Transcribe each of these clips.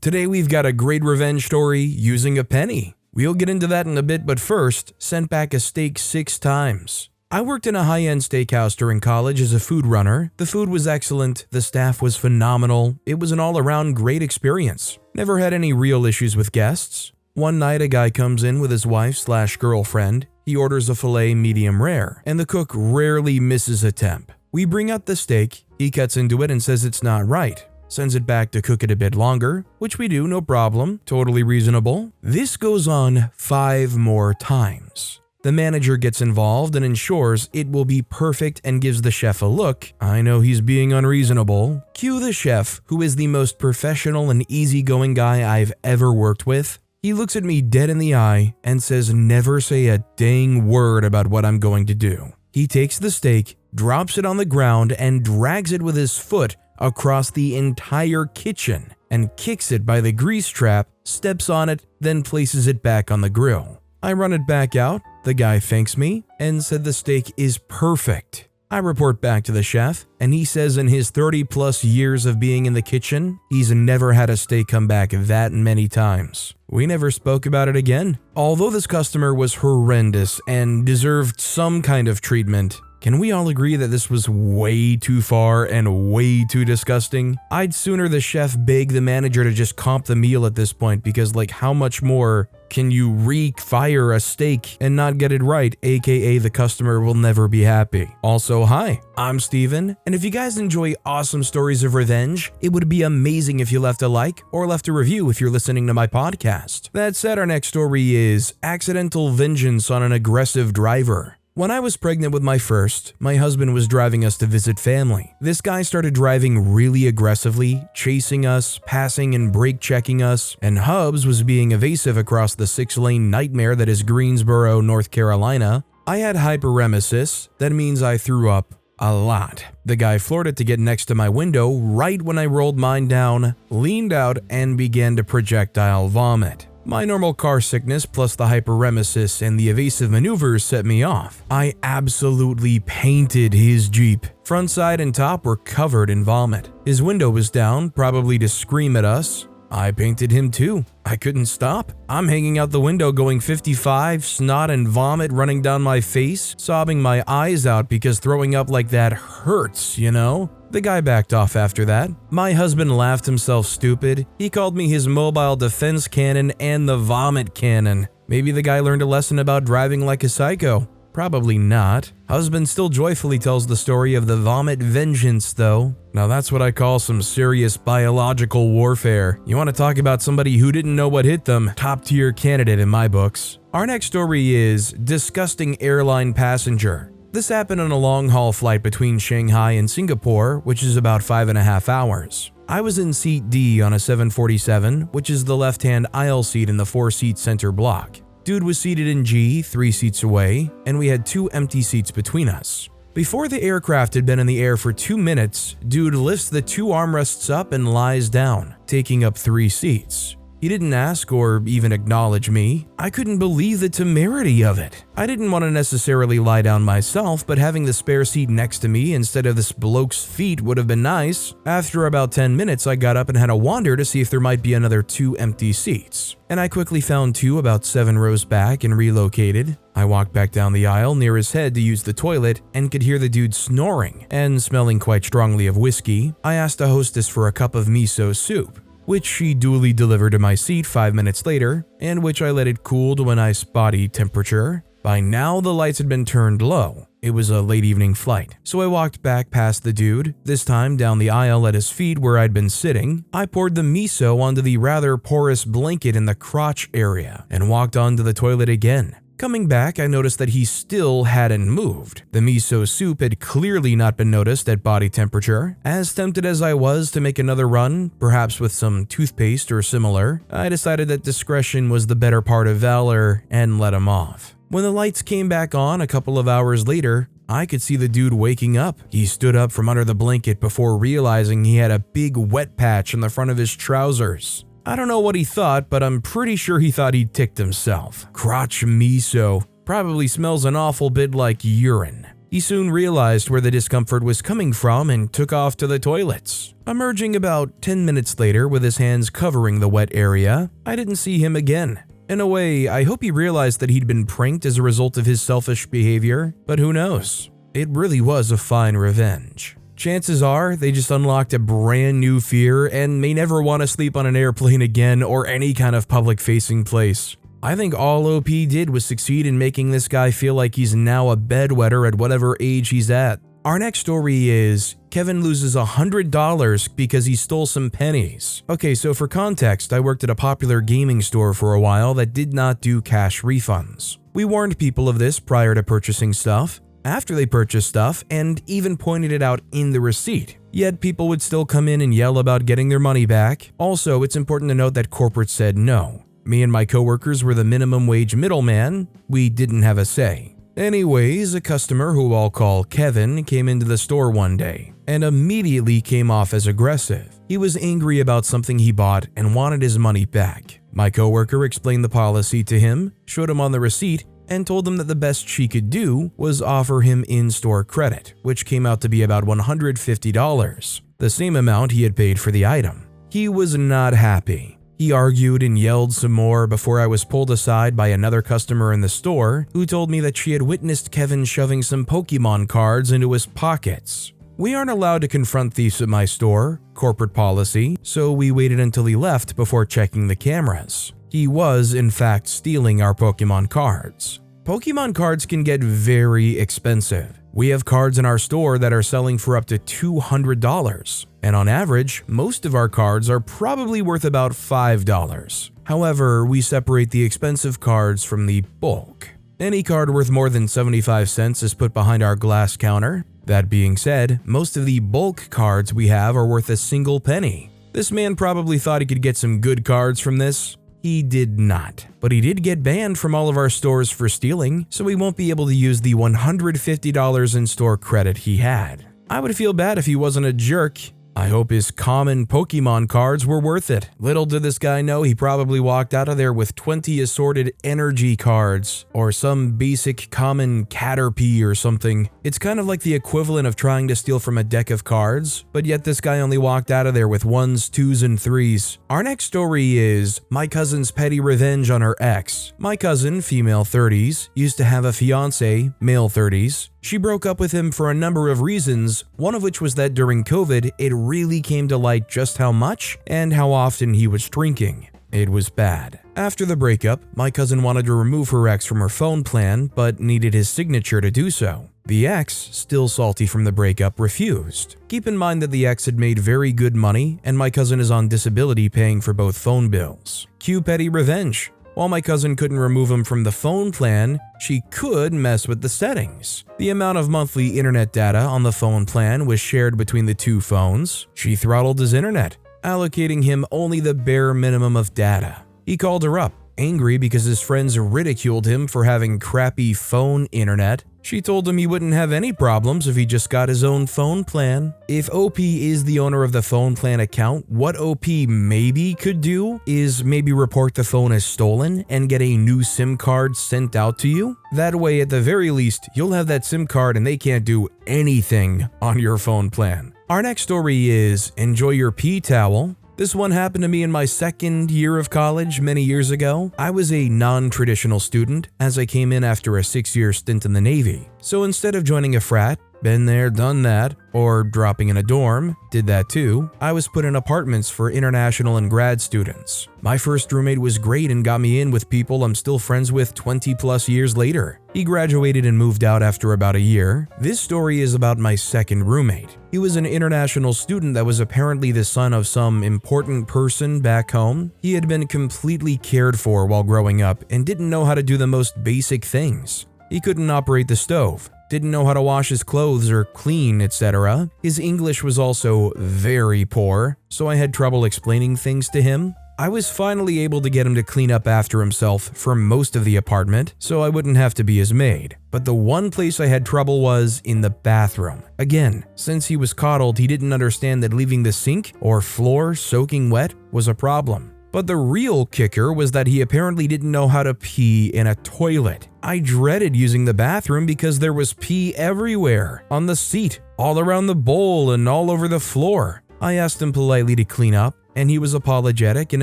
Today we've got a great revenge story using a penny. We'll get into that in a bit, but first, sent back a steak 6 times. I worked in a high-end steakhouse during college as a food runner. The food was excellent, the staff was phenomenal, it was an all-around great experience. Never had any real issues with guests. One night a guy comes in with his wife/girlfriend. He orders a filet medium rare, and the cook rarely misses a temp. We bring out the steak, he cuts into it and says it's not right. Sends it back to cook it a bit longer, which we do, no problem, totally reasonable. This goes on 5 more times. The manager gets involved and ensures it will be perfect and gives the chef a look. I know he's being unreasonable. Cue the chef, who is the most professional and easygoing guy I've ever worked with. He looks at me dead in the eye and says never say a dang word about what I'm going to do. He takes the steak, drops it on the ground, and drags it with his foot across the entire kitchen and kicks it by the grease trap, steps on it, then places it back on the grill. I run it back out, the guy thanks me and said the steak is perfect. I report back to the chef and he says in his 30+ years of being in the kitchen, he's never had a steak come back that many times. We never spoke about it again. Although this customer was horrendous and deserved some kind of treatment, can we all agree that this was way too far and way too disgusting? I'd sooner the chef beg the manager to just comp the meal at this point because how much more can you fire a steak and not get it right, aka the customer will never be happy. Also, hi, I'm Steven, and if you guys enjoy awesome stories of revenge, it would be amazing if you left a like or left a review if you're listening to my podcast. That said, our next story is Accidental Vengeance on an Aggressive Driver. When I was pregnant with my first, my husband was driving us to visit family. This guy started driving really aggressively, chasing us, passing and brake checking us, and Hubs was being evasive across the 6-lane nightmare that is Greensboro, North Carolina. I had hyperemesis, that means I threw up a lot. The guy floored it to get next to my window right when I rolled mine down, leaned out, and began to projectile vomit. My normal car sickness plus the hyperemesis and the evasive maneuvers set me off. I absolutely painted his Jeep. Front side and top were covered in vomit. His window was down, probably to scream at us. I painted him too. I couldn't stop. I'm hanging out the window going 55, snot and vomit running down my face, sobbing my eyes out because throwing up like that hurts, you know? The guy backed off after that. My husband laughed himself stupid. He called me his mobile defense cannon and the vomit cannon. Maybe the guy learned a lesson about driving like a psycho. Probably not. Husband still joyfully tells the story of the vomit vengeance though. Now that's what I call some serious biological warfare. You want to talk about somebody who didn't know what hit them? Top tier candidate in my books. Our next story is Disgusting Airline Passenger. This happened on a long-haul flight between Shanghai and Singapore, which is about 5.5 hours. I was in seat D on a 747, which is the left-hand aisle seat in the 4-seat center block. Dude was seated in G, 3 seats away, and we had 2 empty seats between us. Before the aircraft had been in the air for 2 minutes, dude lifts the 2 armrests up and lies down, taking up 3 seats. He didn't ask or even acknowledge me. I couldn't believe the temerity of it. I didn't want to necessarily lie down myself, but having the spare seat next to me instead of this bloke's feet would have been nice. After about 10 minutes, I got up and had a wander to see if there might be another 2 empty seats. And I quickly found 2 about 7 rows back and relocated. I walked back down the aisle near his head to use the toilet and could hear the dude snoring and smelling quite strongly of whiskey. I asked the hostess for a cup of miso soup, which she duly delivered to my seat 5 minutes later, and which I let it cool to a nice body temperature. By now, the lights had been turned low. It was a late evening flight, so I walked back past the dude, this time down the aisle at his feet where I'd been sitting. I poured the miso onto the rather porous blanket in the crotch area and walked onto the toilet again. Coming back, I noticed that he still hadn't moved. The miso soup had clearly not been noticed at body temperature. As tempted as I was to make another run, perhaps with some toothpaste or similar, I decided that discretion was the better part of valor and let him off. When the lights came back on a couple of hours later, I could see the dude waking up. He stood up from under the blanket before realizing he had a big wet patch on the front of his trousers. I don't know what he thought, but I'm pretty sure he thought he'd ticked himself. Crotch miso probably smells an awful bit like urine. He soon realized where the discomfort was coming from and took off to the toilets. Emerging about 10 minutes later with his hands covering the wet area, I didn't see him again. In a way, I hope he realized that he'd been pranked as a result of his selfish behavior, but who knows? It really was a fine revenge. Chances are they just unlocked a brand new fear and may never want to sleep on an airplane again or any kind of public-facing place. I think all OP did was succeed in making this guy feel like he's now a bedwetter at whatever age he's at. Our next story is Kevin loses $100 because he stole some pennies. Okay, so for context, I worked at a popular gaming store for a while that did not do cash refunds. We warned people of this prior to purchasing stuff, after they purchased stuff, and even pointed it out in the receipt. Yet people would still come in and yell about getting their money back. Also, it's important to note that corporate said no. Me and my coworkers were the minimum wage middleman. We didn't have a say. Anyways, a customer who I'll call Kevin came into the store one day and immediately came off as aggressive. He was angry about something he bought and wanted his money back. My coworker explained the policy to him, showed him on the receipt, and told him that the best she could do was offer him in-store credit, which came out to be about $150, the same amount he had paid for the item. He was not happy. He argued and yelled some more before I was pulled aside by another customer in the store who told me that she had witnessed Kevin shoving some Pokemon cards into his pockets. We aren't allowed to confront thieves at my store, corporate policy, so we waited until he left before checking the cameras. He was, in fact, stealing our Pokemon cards. Pokemon cards can get very expensive. We have cards in our store that are selling for up to $200, and on average, most of our cards are probably worth about $5. However, we separate the expensive cards from the bulk. Any card worth more than 75 cents is put behind our glass counter. That being said, most of the bulk cards we have are worth a single penny. This man probably thought he could get some good cards from this. He did not, but he did get banned from all of our stores for stealing, so he won't be able to use the $150 in-store credit he had. I would feel bad if he wasn't a jerk. I hope his common Pokemon cards were worth it. Little did this guy know he probably walked out of there with 20 assorted energy cards or some basic common Caterpie or something. It's kind of like the equivalent of trying to steal from a deck of cards, but yet this guy only walked out of there with 1s, 2s, and 3s. Our next story is my cousin's petty revenge on her ex. My cousin, female 30s, used to have a fiance, male 30s. She broke up with him for a number of reasons, one of which was that during COVID, it really came to light just how much and how often he was drinking. It was bad. After the breakup, my cousin wanted to remove her ex from her phone plan, but needed his signature to do so. The ex, still salty from the breakup, refused. Keep in mind that the ex had made very good money, and my cousin is on disability paying for both phone bills. Cue petty revenge. While my cousin couldn't remove him from the phone plan, she could mess with the settings. The amount of monthly internet data on the phone plan was shared between the two phones. She throttled his internet, allocating him only the bare minimum of data. He called her up, angry because his friends ridiculed him for having crappy phone internet. She told him he wouldn't have any problems if he just got his own phone plan. If OP is the owner of the phone plan account, what OP maybe could do is maybe report the phone as stolen and get a new SIM card sent out to you. That way, at the very least, you'll have that SIM card and they can't do anything on your phone plan. Our next story is Enjoy Your Pee Towel. This one happened to me in my second year of college many years ago. I was a non-traditional student as I came in after a 6-year stint in the Navy. So instead of joining a frat, been there, done that, or dropping in a dorm, did that too, I was put in apartments for international and grad students. My first roommate was great and got me in with people I'm still friends with 20 plus years later. He graduated and moved out after about a year. This story is about my second roommate. He was an international student that was apparently the son of some important person back home. He had been completely cared for while growing up and didn't know how to do the most basic things. He couldn't operate the stove, didn't know how to wash his clothes or clean, etc. His English was also very poor, so I had trouble explaining things to him. I was finally able to get him to clean up after himself for most of the apartment, so I wouldn't have to be his maid. But the one place I had trouble was in the bathroom. Again, since he was coddled, he didn't understand that leaving the sink or floor soaking wet was a problem. But the real kicker was that he apparently didn't know how to pee in a toilet. I dreaded using the bathroom because there was pee everywhere, on the seat, all around the bowl, and all over the floor. I asked him politely to clean up, and he was apologetic and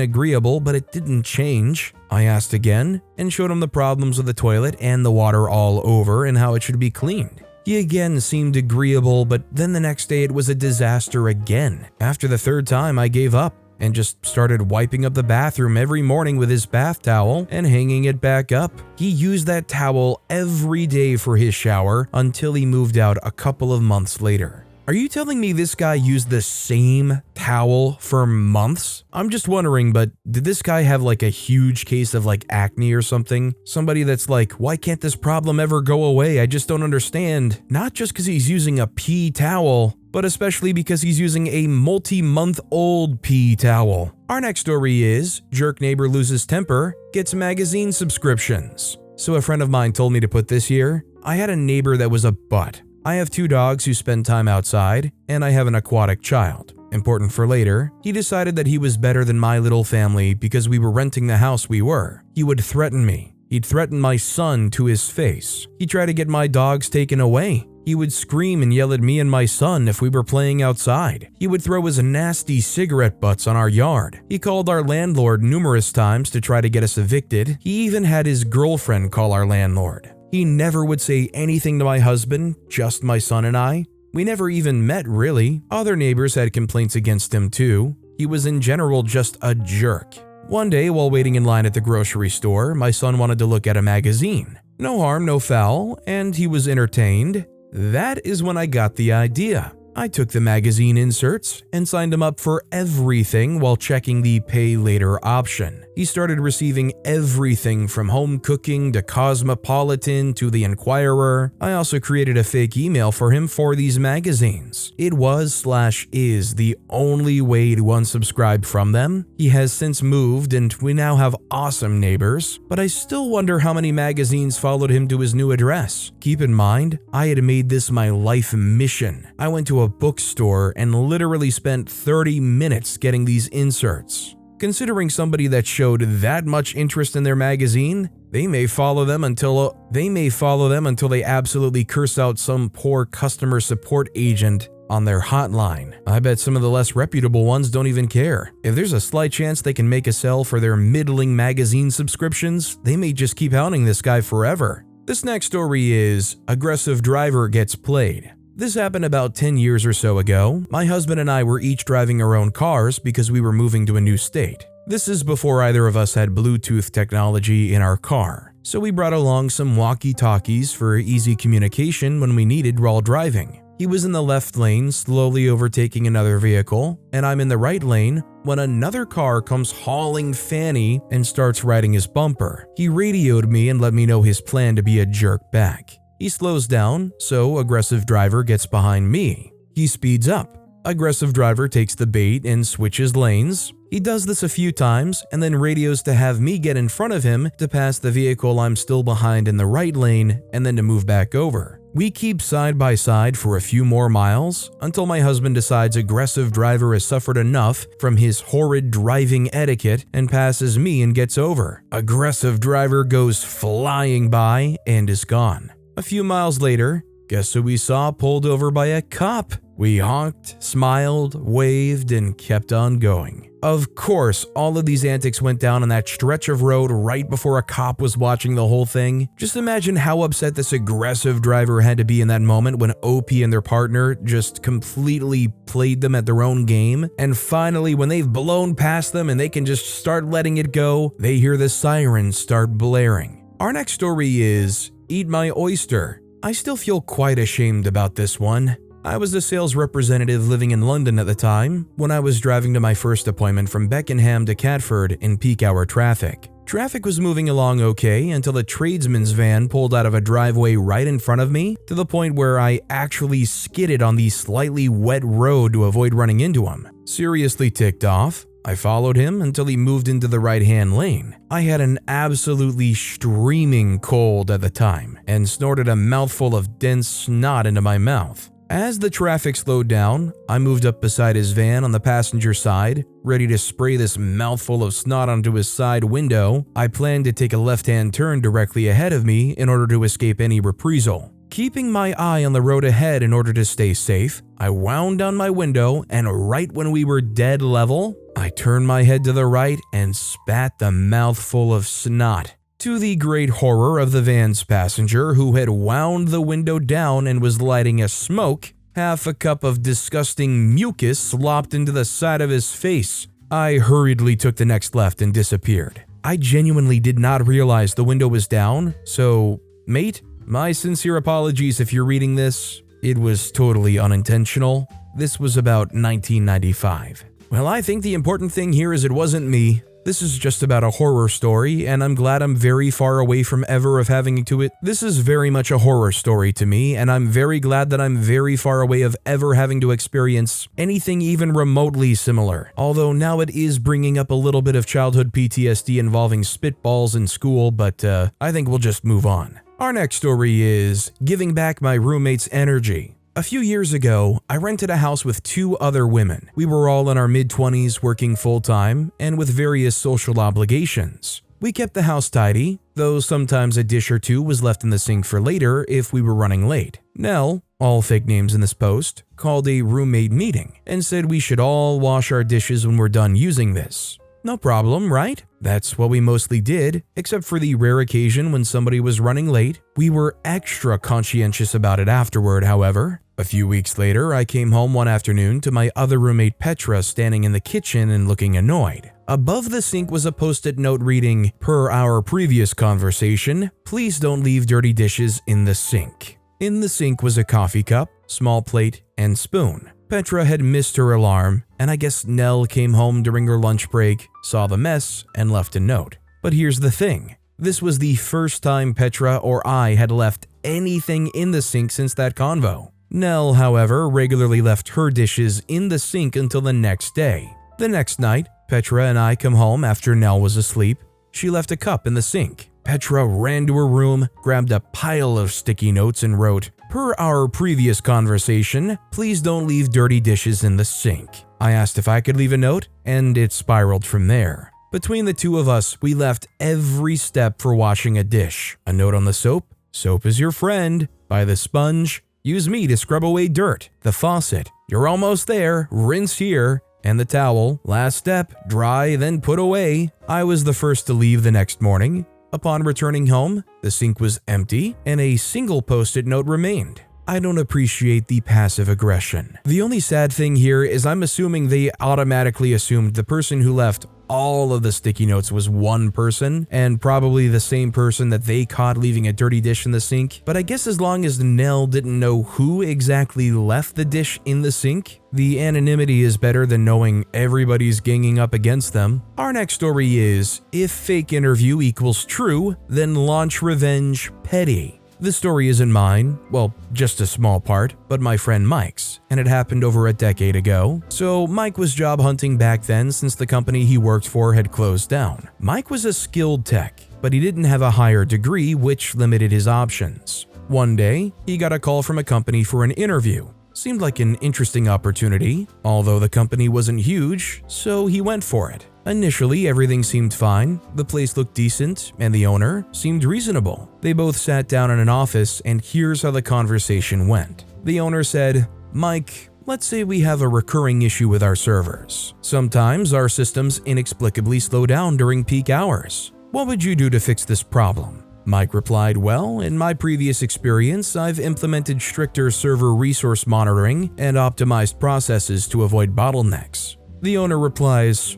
agreeable, but it didn't change. I asked again and showed him the problems with the toilet and the water all over and how it should be cleaned. He again seemed agreeable, but then the next day it was a disaster again. After the third time, I gave up and just started wiping up the bathroom every morning with his bath towel and hanging it back up. He used that towel every day for his shower until he moved out a couple of months later. Are you telling me this guy used the same towel for months? I'm just wondering, but did this guy have like a huge case of like acne or something? Somebody that's like, why can't this problem ever go away? I just don't understand. Not just because he's using a pee towel, but especially because he's using a multi-month-old pee towel. Our next story is, jerk neighbor loses temper, gets magazine subscriptions. So a friend of mine told me to put this here. I had a neighbor that was a butt. I have 2 dogs who spend time outside, and I have an aquatic child. Important for later, he decided that he was better than my little family because we were renting the house we were. He would threaten me. He'd threaten my son to his face. He'd try to get my dogs taken away. He would scream and yell at me and my son if we were playing outside. He would throw his nasty cigarette butts on our yard. He called our landlord numerous times to try to get us evicted. He even had his girlfriend call our landlord. He never would say anything to my husband, just my son and I. We never even met, really. Other neighbors had complaints against him too. He was in general just a jerk. One day, while waiting in line at the grocery store, my son wanted to look at a magazine. No harm, no foul, and he was entertained. That is when I got the idea. I took the magazine inserts and signed him up for everything while checking the pay later option. He started receiving everything from home cooking to Cosmopolitan to the Enquirer. I also created a fake email for him for these magazines. It was/is the only way to unsubscribe from them. He has since moved and we now have awesome neighbors, but I still wonder how many magazines followed him to his new address. Keep in mind, I had made this my life mission. I went to a bookstore and literally spent 30 minutes getting these inserts. Considering somebody that showed that much interest in their magazine, they may follow them until they absolutely curse out some poor customer support agent on their hotline. I bet some of the less reputable ones don't even care. If there's a slight chance they can make a sell for their middling magazine subscriptions, they may just keep hounding this guy forever. This next story is, aggressive driver gets played. This happened about 10 years or so ago. My husband and I were each driving our own cars because we were moving to a new state. This is before either of us had Bluetooth technology in our car, so we brought along some walkie-talkies for easy communication when we needed while driving. He was in the left lane, slowly overtaking another vehicle, and I'm in the right lane when another car comes hauling Fanny and starts riding his bumper. He radioed me and let me know his plan to be a jerk back. He slows down, so aggressive driver gets behind me. He speeds up. Aggressive driver takes the bait and switches lanes. He does this a few times and then radios to have me get in front of him to pass the vehicle I'm still behind in the right lane and then to move back over. We keep side by side for a few more miles until my husband decides aggressive driver has suffered enough from his horrid driving etiquette and passes me and gets over. Aggressive driver goes flying by and is gone. A few miles later, guess who we saw pulled over by a cop? We honked, smiled, waved, and kept on going. Of course, all of these antics went down on that stretch of road right before a cop was watching the whole thing. Just imagine how upset this aggressive driver had to be in that moment when OP and their partner just completely played them at their own game. And finally, when they've blown past them and they can just start letting it go, they hear the sirens start blaring. Our next story is Eat My Oyster. I still feel quite ashamed about this one. I was a sales representative living in London at the time when I was driving to my first appointment from Beckenham to Catford in peak hour traffic. Traffic was moving along okay until a tradesman's van pulled out of a driveway right in front of me to the point where I actually skidded on the slightly wet road to avoid running into him. Seriously ticked off, I followed him until he moved into the right-hand lane. I had an absolutely streaming cold at the time and snorted a mouthful of dense snot into my mouth. As the traffic slowed down, I moved up beside his van on the passenger side, ready to spray this mouthful of snot onto his side window. I planned to take a left-hand turn directly ahead of me in order to escape any reprisal. Keeping my eye on the road ahead in order to stay safe, I wound down my window, and right when we were dead level, I turned my head to the right and spat the mouthful of snot. To the great horror of the van's passenger, who had wound the window down and was lighting a smoke, half a cup of disgusting mucus slopped into the side of his face. I hurriedly took the next left and disappeared. I genuinely did not realize the window was down, so, mate, my sincere apologies if you're reading this. It was totally unintentional. This was about 1995. Well, I think the important thing here is it wasn't me. This is just about a horror story, and I'm glad I'm very far away from ever of having to it. This is very much a horror story to me, and I'm very glad that I'm very far away of ever having to experience anything even remotely similar. Although now it is bringing up a little bit of childhood PTSD involving spitballs in school, but I think we'll just move on. Our next story is giving back my roommate's energy. A few years ago, I rented a house with 2 other women. We were all in our mid-20s working full-time and with various social obligations. We kept the house tidy, though sometimes a dish or two was left in the sink for later if we were running late. Nell, all fake names in this post, called a roommate meeting and said we should all wash our dishes when we're done using this. No problem, right? That's what we mostly did, except for the rare occasion when somebody was running late. We were extra conscientious about it afterward, however. A few weeks later, I came home one afternoon to my other roommate Petra standing in the kitchen and looking annoyed. Above the sink was a post-it note reading, "Per our previous conversation, please don't leave dirty dishes in the sink." In the sink was a coffee cup, small plate, and spoon. Petra had missed her alarm, and I guess Nell came home during her lunch break, saw the mess, and left a note. But here's the thing. This was the first time Petra or I had left anything in the sink since that convo. Nell, however, regularly left her dishes in the sink until the next day. The next night, Petra and I come home after Nell was asleep. She left a cup in the sink. Petra ran to her room, grabbed a pile of sticky notes and wrote, "Per our previous conversation, please don't leave dirty dishes in the sink." I asked if I could leave a note, and it spiraled from there. Between the two of us, we left every step for washing a dish. A note on the soap, "Soap is your friend." By the sponge, "Use me to scrub away dirt." The faucet, "You're almost there, rinse here." And the towel, "Last step, dry, then put away." I was the first to leave the next morning. Upon returning home, the sink was empty and a single post-it note remained. I don't appreciate the passive aggression. The only sad thing here is I'm assuming they automatically assumed the person who left all of the sticky notes was one person, and probably the same person that they caught leaving a dirty dish in the sink. But I guess as long as Nell didn't know who exactly left the dish in the sink, the anonymity is better than knowing everybody's ganging up against them. Our next story is, if fake interview equals true, then launch revenge petty. This story isn't mine, well, just a small part, but my friend Mike's, and it happened over a decade ago. So Mike was job hunting back then since the company he worked for had closed down. Mike was a skilled tech, but he didn't have a higher degree, which limited his options. One day, he got a call from a company for an interview. Seemed like an interesting opportunity, although the company wasn't huge, so he went for it. Initially, everything seemed fine, the place looked decent, and the owner seemed reasonable. They both sat down in an office, and here's how the conversation went. The owner said, "Mike, let's say we have a recurring issue with our servers. Sometimes our systems inexplicably slow down during peak hours. What would you do to fix this problem?" Mike replied, "Well, in my previous experience, I've implemented stricter server resource monitoring and optimized processes to avoid bottlenecks." The owner replies,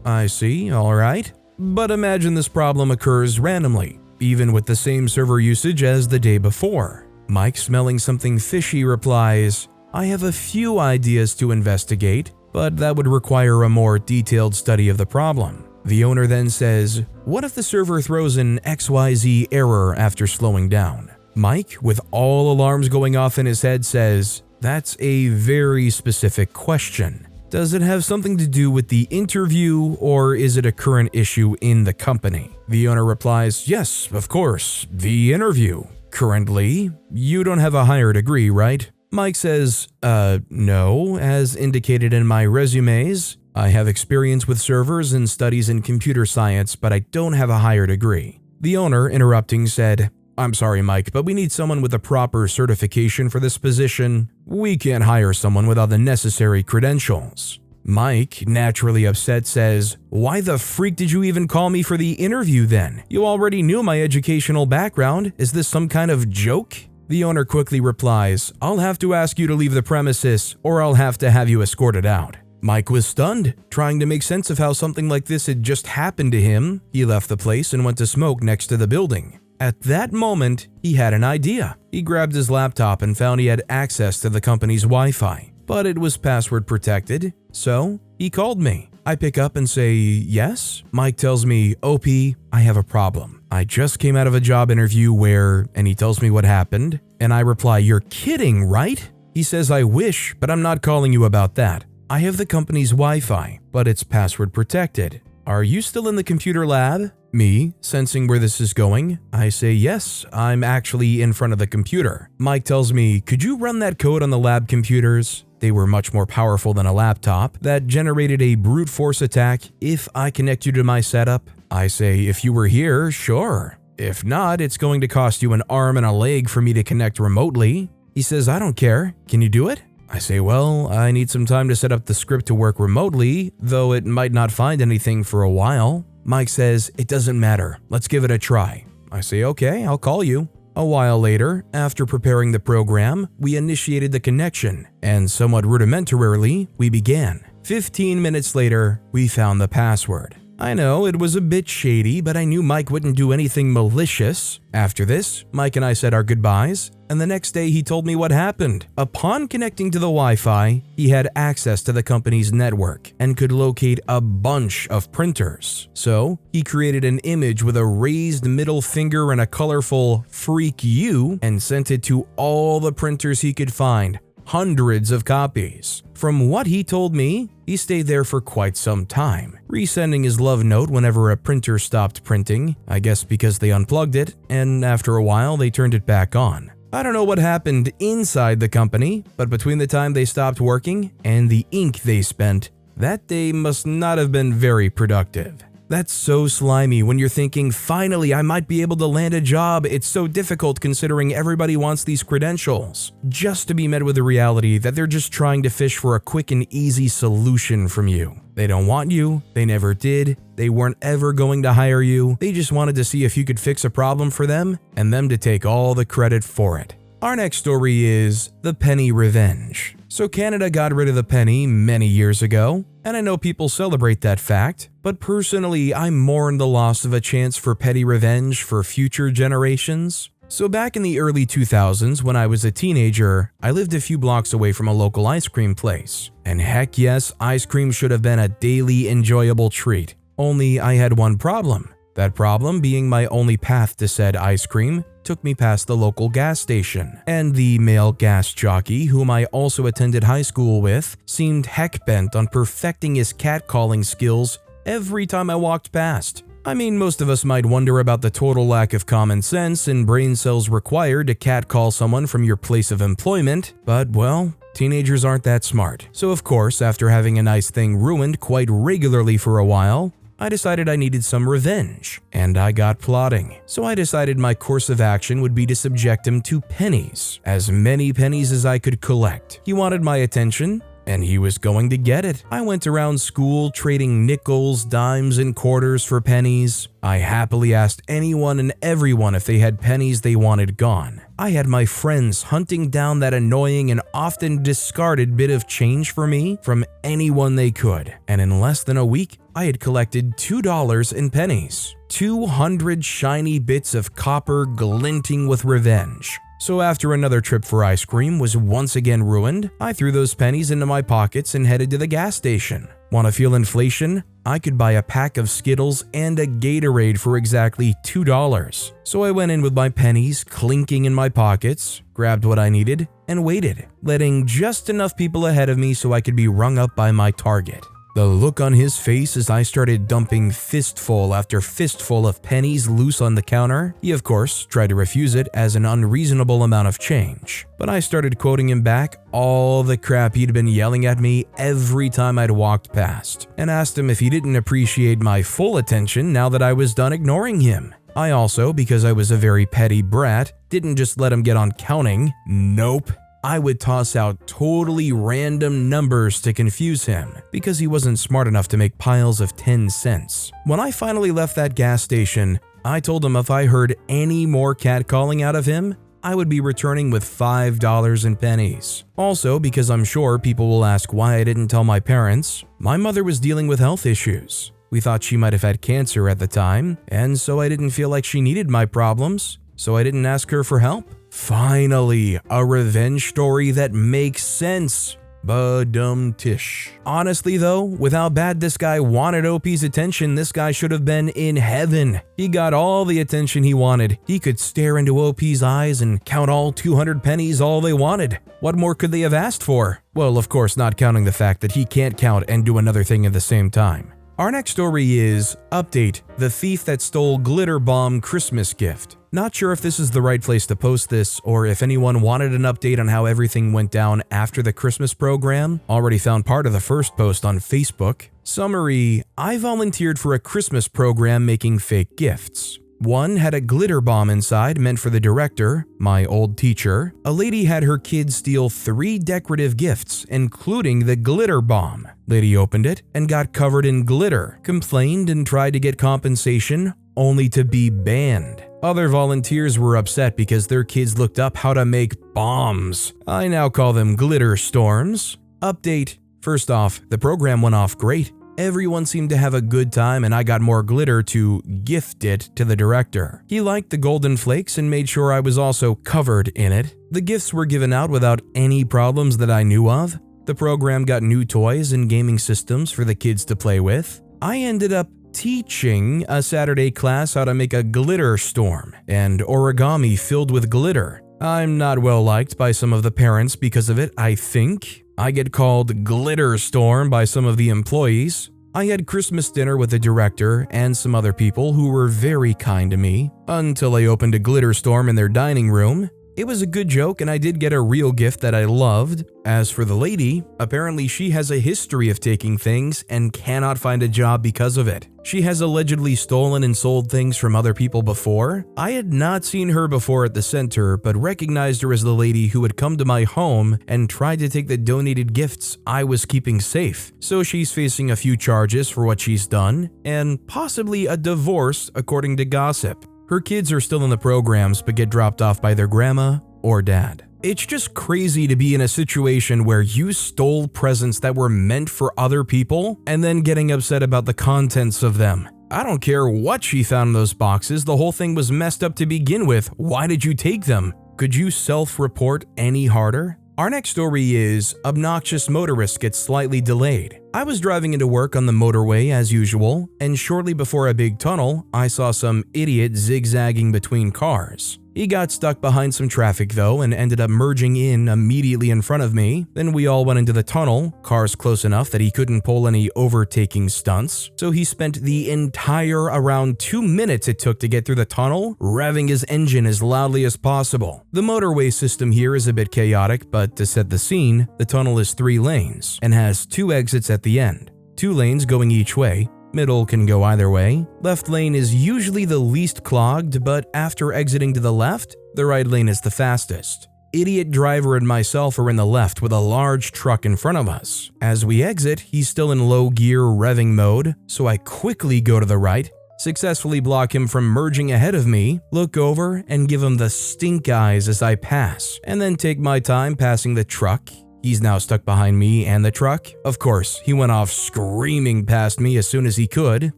I see, alright. But imagine this problem occurs randomly, even with the same server usage as the day before." Mike, smelling something fishy, replies, "I have a few ideas to investigate, but that would require a more detailed study of the problem." The owner then says, "What if the server throws an XYZ error after slowing down?" Mike, with all alarms going off in his head, says, "That's a very specific question. Does it have something to do with the interview, or is it a current issue in the company?" The owner replies, "Yes, of course, the interview. Currently, you don't have a higher degree, right?" Mike says, no, as indicated in my resumes. I have experience with servers and studies in computer science, but I don't have a higher degree. The owner, interrupting, said, I'm sorry, Mike, but we need someone with a proper certification for this position. We can't hire someone without the necessary credentials. Mike, naturally upset, says, Why the freak did you even call me for the interview then? You already knew my educational background. Is this some kind of joke? The owner quickly replies, I'll have to ask you to leave the premises, or I'll have to have you escorted out. Mike was stunned, trying to make sense of how something like this had just happened to him. He left the place and went to smoke next to the building. At that moment, he had an idea. He grabbed his laptop and found he had access to the company's Wi-Fi, but it was password protected, so he called me. I pick up and say, yes? Mike tells me, OP, I have a problem. I just came out of a job interview where, and he tells me what happened, and I reply, you're kidding, right? He says, I wish, but I'm not calling you about that. I have the company's Wi-Fi, but it's password protected. Are you still in the computer lab? Me, sensing where this is going, I say, yes, I'm actually in front of the computer. Mike tells me, could you run that code on the lab computers? They were much more powerful than a laptop that generated a brute force attack if I connect you to my setup. I say, if you were here, sure. If not, it's going to cost you an arm and a leg for me to connect remotely. He says, I don't care. Can you do it? I say, well, I need some time to set up the script to work remotely, though it might not find anything for a while. Mike says, it doesn't matter. Let's give it a try. I say, okay, I'll call you. A while later, after preparing the program, we initiated the connection, and somewhat rudimentarily, we began. 15 minutes later, we found the password. I know it was a bit shady, but I knew Mike wouldn't do anything malicious. After this, Mike and I said our goodbyes, and the next day he told me what happened. Upon connecting to the Wi-Fi, he had access to the company's network and could locate a bunch of printers. So, he created an image with a raised middle finger and a colorful "freak you" and sent it to all the printers he could find. Hundreds of copies. From what he told me, he stayed there for quite some time, resending his love note whenever a printer stopped printing, I guess because they unplugged it, and after a while they turned it back on. I don't know what happened inside the company, but between the time they stopped working and the ink they spent, that day must not have been very productive. That's so slimy when you're thinking, finally, I might be able to land a job. It's so difficult considering everybody wants these credentials, just to be met with the reality that they're just trying to fish for a quick and easy solution from you. They don't want you. They never did. They weren't ever going to hire you. They just wanted to see if you could fix a problem for them and them to take all the credit for it. Our next story is the penny revenge. So Canada got rid of the penny many years ago, and I know people celebrate that fact, but personally I mourn the loss of a chance for petty revenge for future generations. So back in the early 2000s when I was a teenager, I lived a few blocks away from a local ice cream place. And heck yes, ice cream should have been a daily enjoyable treat. Only I had one problem. That problem being my only path to said ice cream took me past the local gas station, and the male gas jockey, whom I also attended high school with, seemed heck-bent on perfecting his catcalling skills every time I walked past. I mean, most of us might wonder about the total lack of common sense and brain cells required to catcall someone from your place of employment, but well, teenagers aren't that smart. So of course, after having a nice thing ruined quite regularly for a while, I decided I needed some revenge, and I got plotting. So I decided my course of action would be to subject him to pennies, as many pennies as I could collect. He wanted my attention, and he was going to get it. I went around school trading nickels, dimes, and quarters for pennies. I happily asked anyone and everyone if they had pennies they wanted gone. I had my friends hunting down that annoying and often discarded bit of change for me from anyone they could, and in less than a week, I had collected $2 in pennies. 200 shiny bits of copper glinting with revenge. So after another trip for ice cream was once again ruined, I threw those pennies into my pockets and headed to the gas station. Want to feel inflation? I could buy a pack of Skittles and a Gatorade for exactly $2. So I went in with my pennies clinking in my pockets, grabbed what I needed, and waited, letting just enough people ahead of me so I could be rung up by my target. The look on his face as I started dumping fistful after fistful of pennies loose on the counter. He, of course, tried to refuse it as an unreasonable amount of change. But I started quoting him back all the crap he'd been yelling at me every time I'd walked past, and asked him if he didn't appreciate my full attention now that I was done ignoring him. I also, because I was a very petty brat, didn't just let him get on counting. Nope. I would toss out totally random numbers to confuse him because he wasn't smart enough to make piles of 10 cents. When I finally left that gas station, I told him if I heard any more catcalling out of him, I would be returning with $5 in pennies. Also, because I'm sure people will ask why I didn't tell my parents, my mother was dealing with health issues. We thought she might have had cancer at the time, and so I didn't feel like she needed my problems, so I didn't ask her for help. Finally, a revenge story that makes sense. Ba-dum-tish. Honestly though, with how bad this guy wanted OP's attention, this guy should have been in heaven. He got all the attention he wanted. He could stare into OP's eyes and count all 200 pennies all they wanted. What more could they have asked for? Well, of course, not counting the fact that he can't count and do another thing at the same time. Our next story is Update: The Thief That Stole Glitter Bomb Christmas Gift. Not sure if this is the right place to post this or if anyone wanted an update on how everything went down after the Christmas program. Already found part of the first post on Facebook. Summary: I volunteered for a Christmas program making fake gifts. One had a glitter bomb inside meant for the director, my old teacher. A lady had her kids steal 3 decorative gifts, including the glitter bomb. Lady opened it and got covered in glitter, complained and tried to get compensation, only to be banned. Other volunteers were upset because their kids looked up how to make bombs. I now call them glitter storms. Update: First off, the program went off great. Everyone seemed to have a good time and I got more glitter to gift it to the director. He liked the golden flakes and made sure I was also covered in it. The gifts were given out without any problems that I knew of. The program got new toys and gaming systems for the kids to play with. I ended up teaching a Saturday class how to make a glitter storm and origami filled with glitter. I'm not well liked by some of the parents because of it, I think. I get called Glitter Storm by some of the employees. I had Christmas dinner with the director and some other people who were very kind to me until I opened a glitter storm in their dining room. It was a good joke and I did get a real gift that I loved. As for the lady, apparently she has a history of taking things and cannot find a job because of it. She has allegedly stolen and sold things from other people before. I had not seen her before at the center, but recognized her as the lady who had come to my home and tried to take the donated gifts I was keeping safe. So she's facing a few charges for what she's done, and possibly a divorce according to gossip. Her kids are still in the programs but get dropped off by their grandma or dad. It's just crazy to be in a situation where you stole presents that were meant for other people and then getting upset about the contents of them. I don't care what she found in those boxes, the whole thing was messed up to begin with. Why did you take them? Could you self-report any harder? Our next story is Obnoxious Motorist Gets Slightly Delayed. I was driving into work on the motorway as usual, and shortly before a big tunnel, I saw some idiot zigzagging between cars. He got stuck behind some traffic though and ended up merging in immediately in front of me. Then we all went into the tunnel, cars close enough that he couldn't pull any overtaking stunts. So he spent the entire around 2 minutes it took to get through the tunnel, revving his engine as loudly as possible. The motorway system here is a bit chaotic, but to set the scene, the tunnel is 3 lanes and has 2 exits at the end. 2 lanes going each way. Middle can go either way. Left lane is usually the least clogged, but after exiting to the left, the right lane is the fastest. Idiot driver and myself are in the left with a large truck in front of us. As we exit, he's still in low gear revving mode, so I quickly go to the right, successfully block him from merging ahead of me, look over and give him the stink eyes as I pass, and then take my time passing the truck. He's now stuck behind me and the truck. Of course, he went off screaming past me as soon as he could.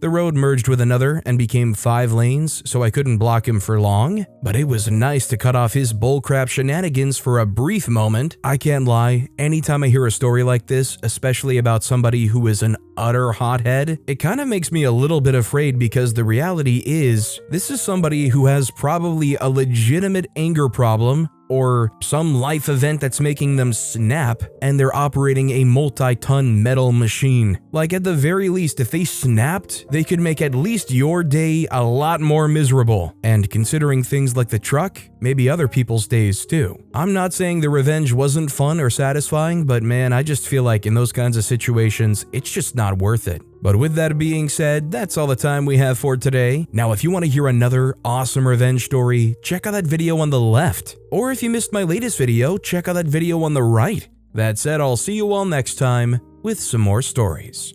The road merged with another and became 5 lanes, so I couldn't block him for long. But it was nice to cut off his bullcrap shenanigans for a brief moment. I can't lie, anytime I hear a story like this, especially about somebody who is an utter hothead, it kind of makes me a little bit afraid because the reality is, this is somebody who has probably a legitimate anger problem or some life event that's making them snap, and they're operating a multi-ton metal machine. Like, at the very least, if they snapped, they could make at least your day a lot more miserable. And considering things like the truck, maybe other people's days too. I'm not saying the revenge wasn't fun or satisfying, but man, I just feel like in those kinds of situations, it's just not worth it. But with that being said, that's all the time we have for today. Now, if you want to hear another awesome revenge story, check out that video on the left. Or if you missed my latest video, check out that video on the right. That said, I'll see you all next time with some more stories.